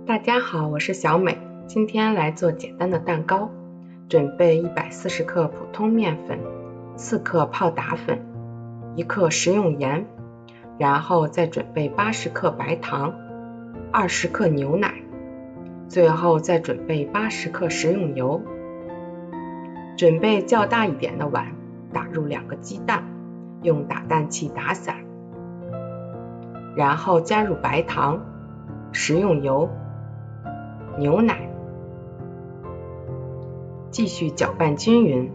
大家好，我是小美，今天来做简单的蛋糕。准备140克普通面粉，4克泡打粉，1克食用盐，然后再准备80克白糖，20克牛奶，最后再准备80克食用油。准备较大一点的碗，打入2个鸡蛋，用打蛋器打散，然后加入白糖、食用油、牛奶，继续搅拌均匀。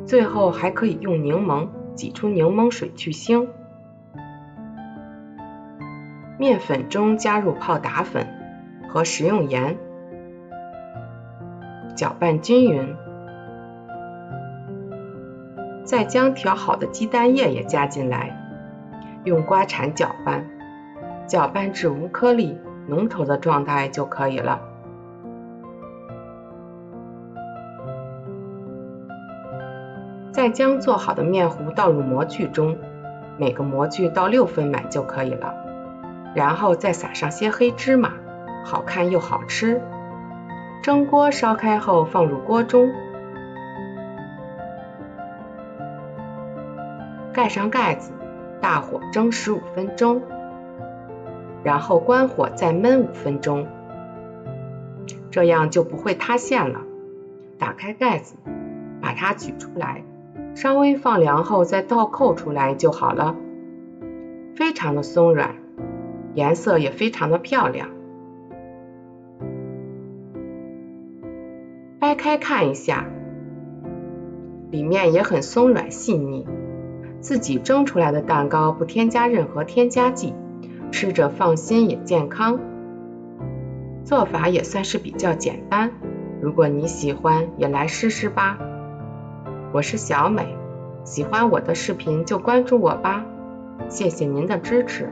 最后还可以用柠檬挤出柠檬水去腥。面粉中加入泡打粉和食用盐，搅拌均匀。再将调好的鸡蛋液也加进来，用刮铲搅拌，搅拌至无颗粒、浓稠的状态就可以了。再将做好的面糊倒入模具中，每个模具倒6分满就可以了。然后再撒上些黑芝麻，好看又好吃。蒸锅烧开后放入锅中，盖上盖子，大火蒸15分钟，然后关火再焖5分钟，这样就不会塌陷了。打开盖子，把它取出来，稍微放凉后再倒扣出来就好了。非常的松软，颜色也非常的漂亮。掰开看一下，里面也很松软细腻。自己蒸出来的蛋糕不添加任何添加剂，吃着放心也健康。做法也算是比较简单，如果你喜欢也来试试吧。我是小美，喜欢我的视频就关注我吧，谢谢您的支持。